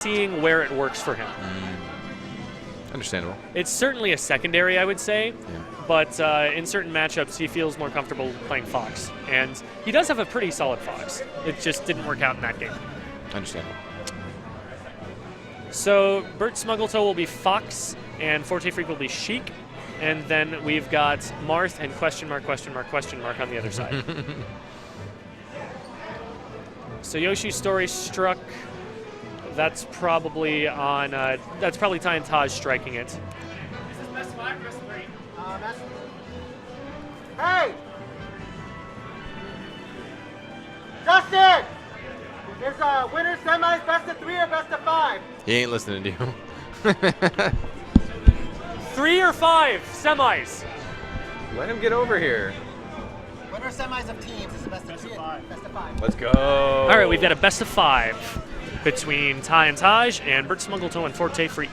seeing where it works for him. Understandable. It's certainly a secondary, I would say, Yeah. but in certain matchups, he feels more comfortable playing Fox. And he does have a pretty solid Fox. It just didn't work out in that game. Understandable. So Burt Smuggletoe will be Fox, and ForteFreak will be Sheik. And then we've got Marth and question mark on the other side. So Yoshi's Story struck. That's probably on. That's probably TAI Taj striking it. Is this best 5 or best 3? Hey! Justin! Is winner semis best of 3 or best of 5? He ain't listening to you. 3 or 5 semis. Let him get over here. Winner semis of teams is the best of 3. Best of 5. Let's go. All right, we've got a best of 5 between TAI Taj and Burt Smuggletoe and ForteFreak.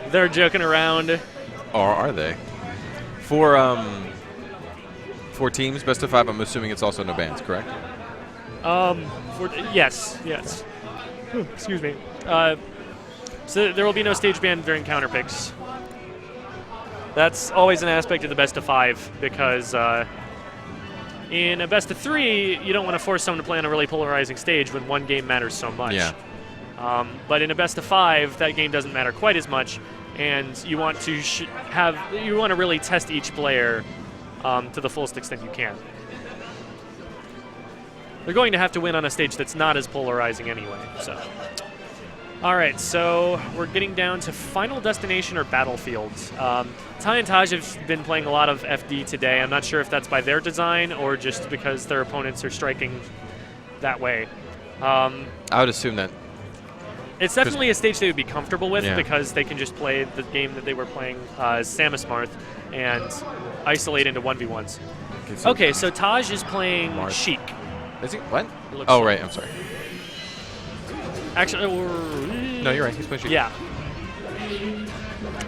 They're joking around. Or are they? For teams, best of 5, I'm assuming it's also no bans, correct? Yes. Excuse me. So there will be no stage ban during counter picks. That's always an aspect of the best of 5 because in a best of 3, you don't want to force someone to play on a really polarizing stage when one game matters so much. Yeah. But in a best of 5, that game doesn't matter quite as much, and you want to really test each player to the fullest extent you can. They're going to have to win on a stage that's not as polarizing anyway. So, all right, so we're getting down to Final Destination or Battlefields. TAI Taj have been playing a lot of FD today. I'm not sure if that's by their design or just because their opponents are striking that way. I would assume that. It's definitely a stage they would be comfortable with, Yeah. because they can just play the game that they were playing, Samus Marth, and isolate into 1v1s. Okay, so Taj is playing Marth. Sheik. Is he? What? Looks Oh, like. right. I'm sorry. Actually, No, you're right. He's playing Sheik. yeah.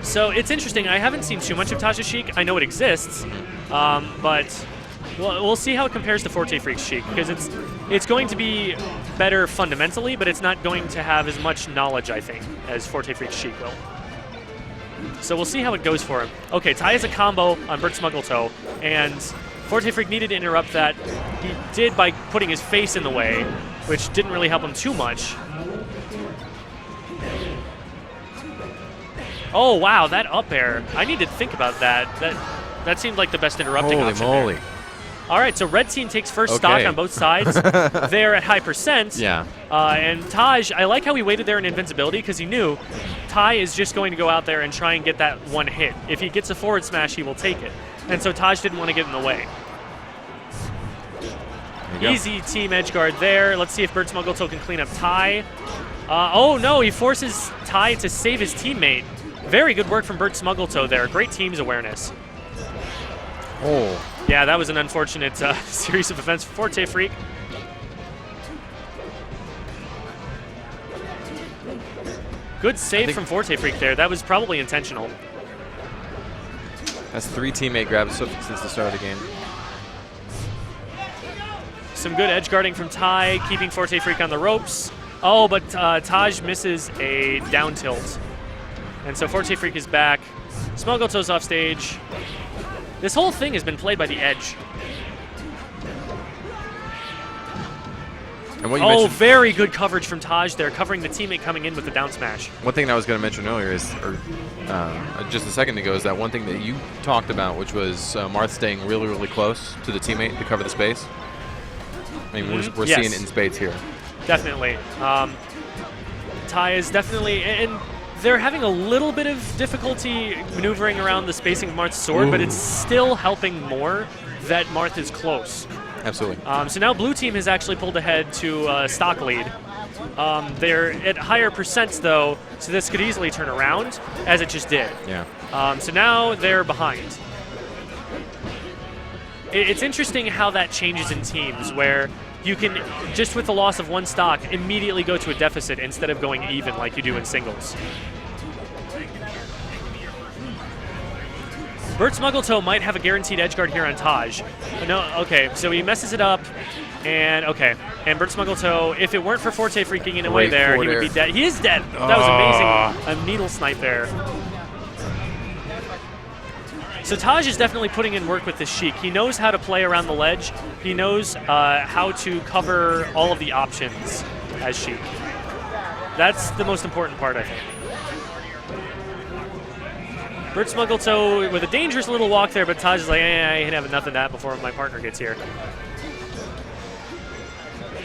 So it's interesting. I haven't seen too much of Taj's Sheik. I know it exists, but we'll see how it compares to ForteFreak's Sheik, because it's going to be better fundamentally, but it's not going to have as much knowledge, I think, as ForteFreak's Sheik will. So we'll see how it goes for him. Okay, TAI has a combo on Burt Smuggletoe, and ForteFreak needed to interrupt that. He did by putting his face in the way, which didn't really help him too much. Oh, wow, that up air. I need to think about that. That seemed like the best interrupting Holy option moly. there. All right, so red team takes first stock Okay. on both sides. They're at high percent. Yeah. And Taj, I like how he waited there in invincibility, because he knew TAI is just going to go out there and try and get that one hit. If he gets a forward smash, he will take it. And so Taj didn't want to get in the way. Easy team edge guard there. Let's see if Burt Smuggletoe can clean up TAI. Oh no, he forces TAI to save his teammate. Very good work from Burt Smuggletoe there. Great team's awareness. Oh. Yeah, that was an unfortunate series of events for ForteFreak. Good save from ForteFreak there. That was probably intentional. That's 3 teammate grabs since the start of the game. Some good edge guarding from TAI, keeping ForteFreak on the ropes. Oh, but Taj misses a down tilt. And so ForteFreak is back. Smuggletoe's off stage. This whole thing has been played by the edge. And what you Oh, mentioned, very good coverage from Taj there, covering the teammate coming in with the down smash. one thing that I was going to mention earlier is, just a second ago, is that one thing that you talked about, which was Marth staying really, really close to the teammate to cover the space. I mean, we're Yes. seeing it in spades here. Definitely. TAI is definitely, and they're having a little bit of difficulty maneuvering around the spacing of Marth's sword, but it's still helping more that Marth is close. Absolutely. So now blue team has actually pulled ahead to stock lead. They're at higher percents though, so this could easily turn around, as it just did. Yeah. So now they're behind. It's interesting how that changes in teams, where you can, just with the loss of one stock, immediately go to a deficit instead of going even like you do in singles. Burt Smuggletoe might have a guaranteed edge guard here on Taj. No, okay, so he messes it up, and okay. And Burt Smuggletoe, if it weren't for ForteFreaking in a way there, he would be dead. He is dead. That was amazing. A needle snipe there. So Taj is definitely putting in work with this Sheik. He knows how to play around the ledge. He knows how to cover all of the options as Sheik. That's the most important part, I think. Burt Smuggletoe with a dangerous little walk there, but Taj is like, I ain't having nothing of that before my partner gets here.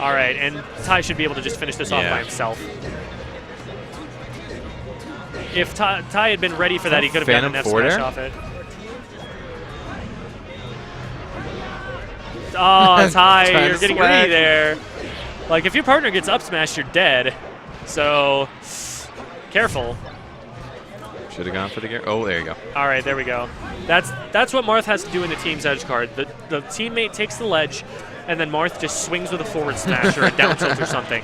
All right, and Ty should be able to just finish this off by himself. If Ty had been ready for that, he could have gotten an F smash off it. Oh, Ty, you're getting greedy there. Like, if your partner gets up smashed, you're dead. So, careful. Should have gone for the gear. Oh, there you go. All right, there we go. That's what Marth has to do in the team's edge card. The teammate takes the ledge, and then Marth just swings with a forward smash or a down tilt or something.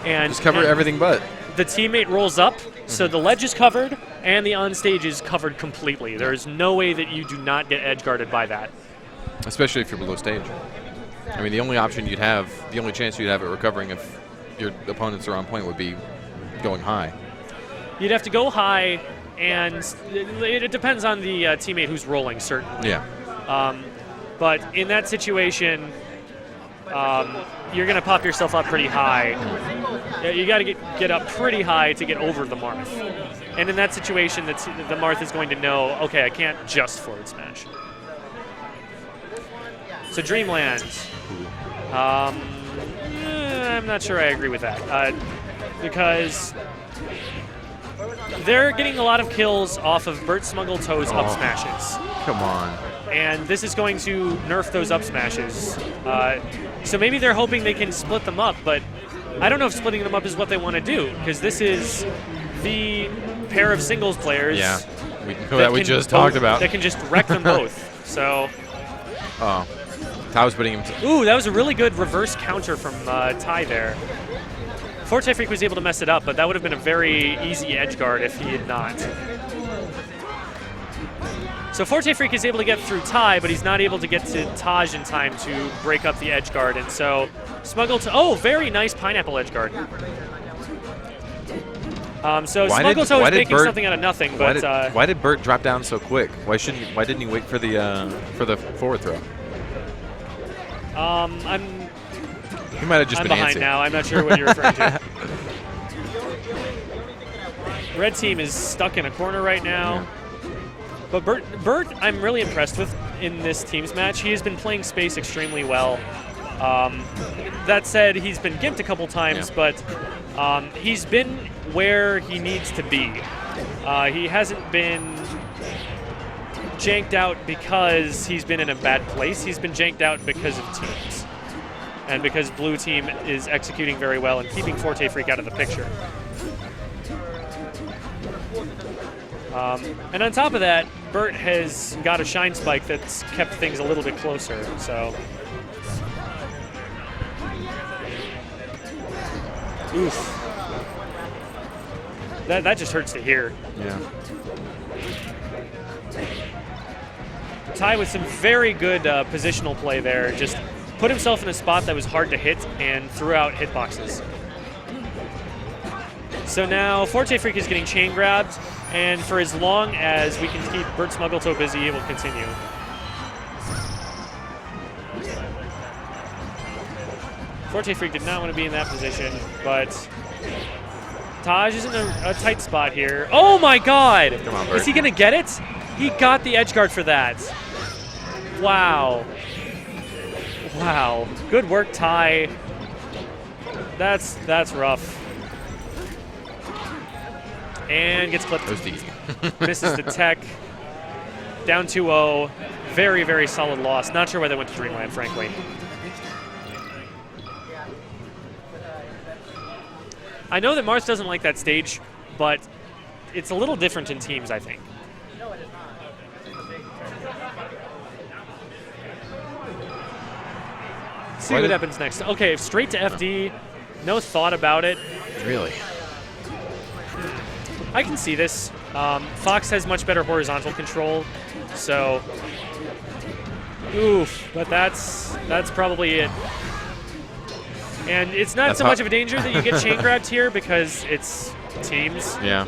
And just cover everything but. The teammate rolls up, so the ledge is covered, and the on-stage is covered completely. There is no way that you do not get edge guarded by that. Especially if you're below stage. I mean, the only option you'd have, the only chance you'd have at recovering if your opponents are on point would be going high. You'd have to go high, and it depends on the teammate who's rolling, certainly. Yeah. But in that situation, you're going to pop yourself up pretty high. You got to get up pretty high to get over the Marth. And in that situation, the Marth is going to know, okay, I can't just forward smash. So Dreamland. I'm not sure I agree with that. Because they're getting a lot of kills off of Burt Smuggletoe's up smashes. Come on. And this is going to nerf those up smashes. So maybe they're hoping they can split them up, but I don't know if splitting them up is what they want to do, because this is the pair of singles players that we just talked about. That can just wreck them both. So. Oh. Ty was putting him. Ooh, that was a really good reverse counter from Ty there. ForteFreak was able to mess it up, but that would have been a very easy edge guard if he had not. So ForteFreak is able to get through Ty, but he's not able to get to Taj in time to break up the edge guard, and so Smuggletoe. Oh, very nice pineapple edge guard. So Smuggletoe is making something out of nothing, but why did Burt drop down so quick? Why didn't he wait for the forward throw? He might have just been behind antsy. now. I'm not sure what you're referring to. Red team is stuck in a corner right now. Yeah. But Burt, I'm really impressed with in this team's match. He has been playing space extremely well. That said, he's been gimped a couple times, but he's been where he needs to be. He hasn't been janked out because he's been in a bad place. He's been janked out because of teams. And because blue team is executing very well and keeping ForteFreak out of the picture. And on top of that, Burt has got a shine spike that's kept things a little bit closer, so. Oof. That just hurts to hear. Yeah. Ty with some very good positional play there. Just put himself in a spot that was hard to hit and threw out hitboxes. So now ForteFreak is getting chain grabbed, and for as long as we can keep Burt Smuggletoe busy, it will continue. ForteFreak did not want to be in that position, but Taj is in a tight spot here. Oh my God! Come on, Burt. Is he going to get it? He got the edge guard for that. Wow. Wow. Good work, Ty. That's rough. And gets clipped. That was easy. Misses the tech. Down 2-0. Very, very solid loss. Not sure why they went to Dreamland, frankly. I know that Marth doesn't like that stage, but it's a little different in teams, I think. See what happens next. Okay, straight to FD. No thought about it. Really? I can see this. Fox has much better horizontal control. So, oof, but that's probably it. And it's not so much of a danger that you get chain grabbed here because it's teams. Yeah.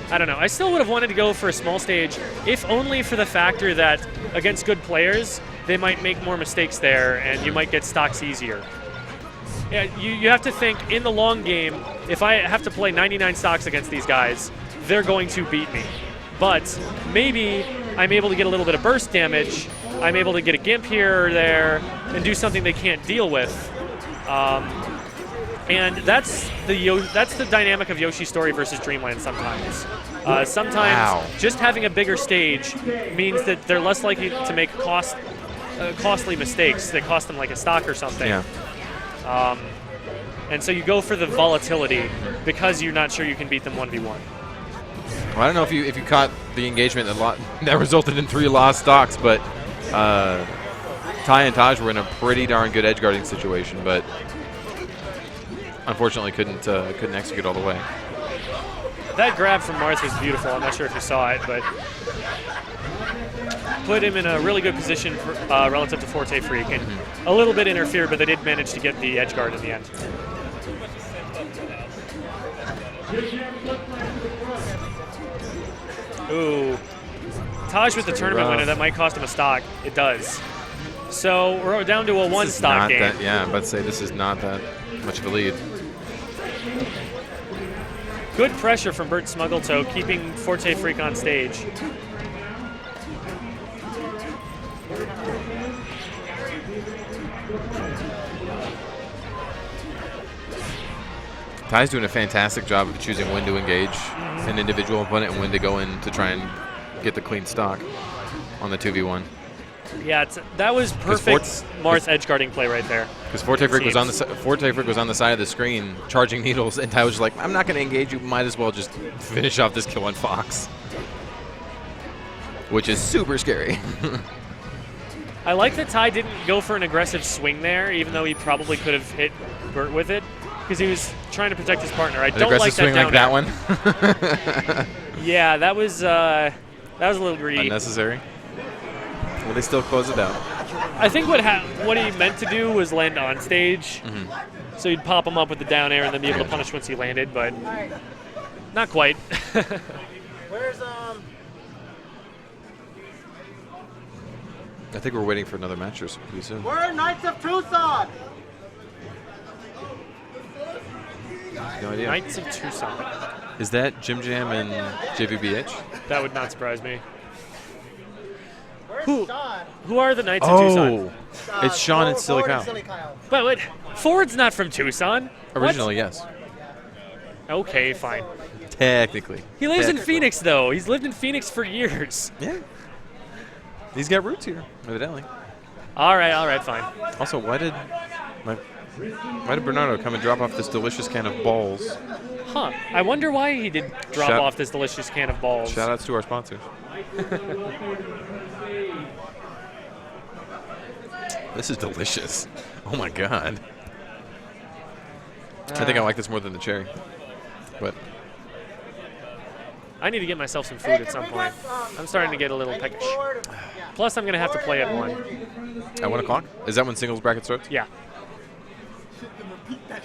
I don't know. I still would have wanted to go for a small stage, if only for the factor that against good players, they might make more mistakes there, and you might get stocks easier. Yeah, you have to think, in the long game, if I have to play 99 stocks against these guys, they're going to beat me. But maybe I'm able to get a little bit of burst damage, I'm able to get a gimp here or there, and do something they can't deal with. And that's the dynamic of Yoshi's Story versus Dreamland sometimes. Sometimes just having a bigger stage means that they're less likely to make costly mistakes that cost them like a stock or something. Yeah. And so you go for the volatility because you're not sure you can beat them 1v1. Well, I don't know if you caught the engagement that resulted in 3 lost stocks, but TAI and Taj were in a pretty darn good edge guarding situation, but unfortunately couldn't execute all the way. That grab from Marth was beautiful. I'm not sure if you saw it, but put him in a really good position for, relative to ForteFreak, and a little bit interfered, but they did manage to get the edge guard in the end. Ooh. Taj with the tournament winner, that might cost him a stock. It does. So we're down to a 1 stock game. Yeah, I'm about to say this is not that much of a lead. Good pressure from Burt Smuggletoe, keeping ForteFreak on stage. TAI's doing a fantastic job of choosing when to engage an individual opponent and when to go in to try and get the clean stock on the 2v1. Yeah, that was perfect Marth edge guarding play right there. Because ForteFreak was on the side of the screen charging needles, and TAI was just like, I'm not going to engage you. Might as well just finish off this kill on Fox, which is super scary. I like that TAI didn't go for an aggressive swing there, even though he probably could have hit Burt with it, because he was trying to protect his partner. I don't like that swing down like that one. Yeah, that was a little greedy. Unnecessary. Will they still close it out? I think what he meant to do was land on stage, so he'd pop him up with the down air and then be able to punish once he landed, but not quite. Where's I think we're waiting for another match or pretty soon. We're Knights of Tucson. No idea. Knights of Tucson. Is that Jim Jam and JVBH? That would not surprise me. Where's Sean? Who are the Knights of Tucson? It's Sean and Silly Kyle. But wait, Ford's not from Tucson. Originally, yes. Okay, fine. Technically. He lives in Phoenix, though. He's lived in Phoenix for years. Yeah. He's got roots here, evidently. All right, fine. Also, why did Bernardo come and drop off this delicious can of balls? Huh. I wonder why he did drop off this delicious can of balls. Shout outs to our sponsors. This is delicious. Oh my god. I think I like this more than the cherry. But I need to get myself some food at some point. I'm starting to get a little peckish. Plus, I'm going to have to play at 1. At 1 o'clock? Is that when singles bracket starts? Yeah. Repeat that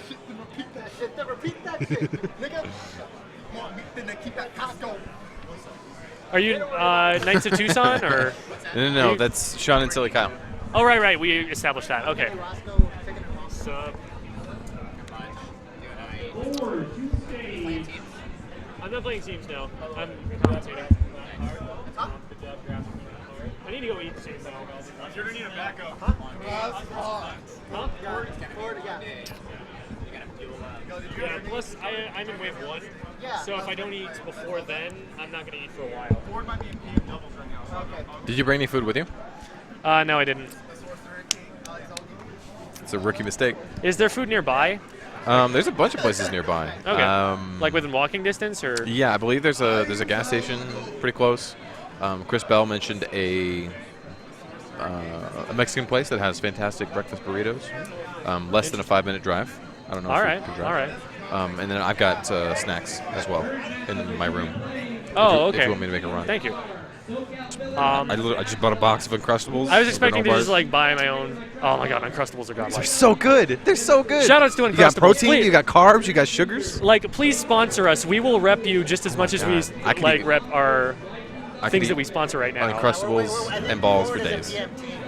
shit, nigga. Keep that Costco. Are you Knights of Tucson, or? No, that's Sean and Silly Kyle. Oh, right. We established that. Okay. Sub. I'm not playing teams now. I'm commentating. I need to go eat soon, though. You're going to need a backup. Huh? Yeah, plus I'm in wave 1, so if I don't eat before then, I'm not going to eat for a while. Ford might be in PM doubles right now. Okay. Did you bring any food with you? No, I didn't. It's a rookie mistake. Is there food nearby? There's a bunch of places nearby. Okay. Like within walking distance, or? Yeah, I believe there's a gas station pretty close. Chris Bell mentioned a Mexican place that has fantastic breakfast burritos. Less than a 5-minute drive. I don't know. All if right. you can drive. All right. And then I've got snacks as well in my room. Oh, If okay. you want me to make a run. Thank you. I just bought a box of Uncrustables. I was expecting to granola just bars. like buy my own. Oh my god, Uncrustables are They're godlike. so good. They're so good. Shoutouts to You got Uncrustables. protein, Please. you got carbs, you got sugars. Like, please sponsor us. We will rep you just as much as we God. I could like eat- rep our I could things eat that we sponsor right now. Uncrustables and balls for days. PM team,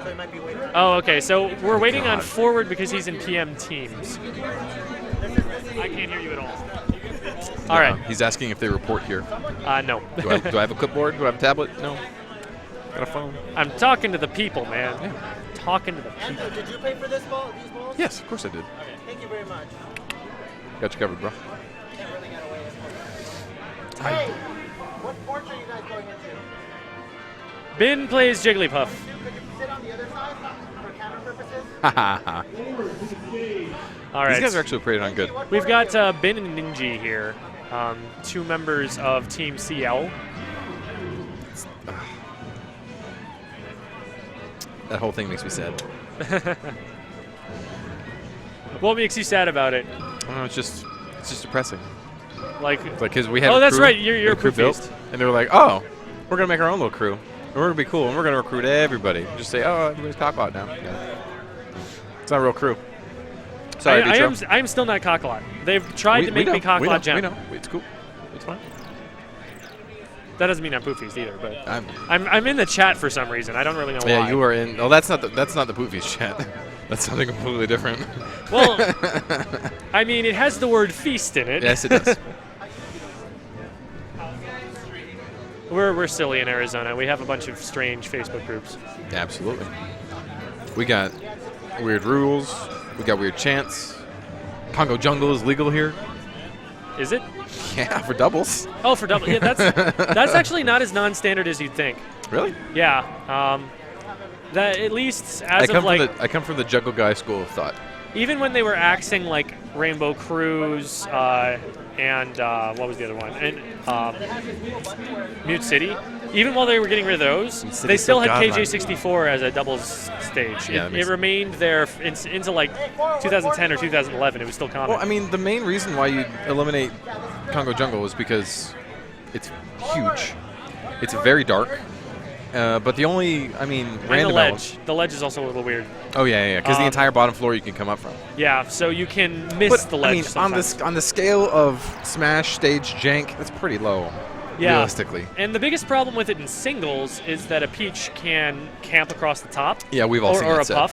so he might be waiting. Oh, okay. So we're waiting on God. Forward because he's in PM teams. I can't hear you at all. All right. He's asking if they report here. No. Do I have a clipboard? Do I have a tablet? No. Got a phone. I'm talking to the people, man. Yeah. Talking to the people. Andrew, did you pay for these balls? Yes, of course I did. Thank you very much. Got you covered, bro. Can't really get away this one. Hey, what porch are you guys going into? Bin plays Jigglypuff. Could you sit on the other side for camera purposes? Ha ha ha. All right. These guys are actually pretty darn good. We've got Bin and Ninji here, 2 members of Team CL. That whole thing makes me sad. What makes you sad about it? I don't know, it's just depressing. Like, Like, cause we had. Oh, a that's crew, right, you're we had a a crew crew built, feast. and they were like, "Oh, we're gonna make our own little crew, and we're gonna be cool, and we're gonna recruit everybody." Just say, "Oh, everybody's cockbot now." Yeah. It's not a real crew. Sorry, I am still not Cockbot. They've tried to make me Cockbot Gem. We know. It's cool. It's fine. That doesn't mean I'm Poofy's either, but I'm, I'm in the chat for some reason. I don't really know why. yeah, you are in. Oh, that's not the Poofy's chat. That's something completely different. Well, I mean, it has the word feast in it. Yes, it does. We're silly in Arizona. We have a bunch of strange Facebook groups. Absolutely. We got weird rules. We got weird chants. Congo Jungle is legal here. Is it? Yeah, for doubles. Oh, for double. Yeah, that's actually not as non-standard as you'd think. Really? Yeah. That at least as of like I come from the Jungle Guy school of thought. even when they were axing like Rainbow Cruise and what was the other one? And Mute City. Even while they were getting rid of those, City's they still so had godlike. KJ64 as a doubles stage. Yeah, that It makes- remained there into like 2010 or 2011. It was still common. Well, I mean, the main reason why you eliminate Congo Jungle is because it's huge. It's very dark. But the only, I mean, and random the elements- ledge. The ledge is also a little weird. Oh yeah, because the Um, entire bottom floor you can come up from. Yeah, so you can miss the ledge I mean, sometimes. on the scale of Smash stage jank, that's pretty low. Yeah. Realistically. And the biggest problem with it in singles is that a Peach can camp across the top. Yeah, we've all seen or that a set. Puff.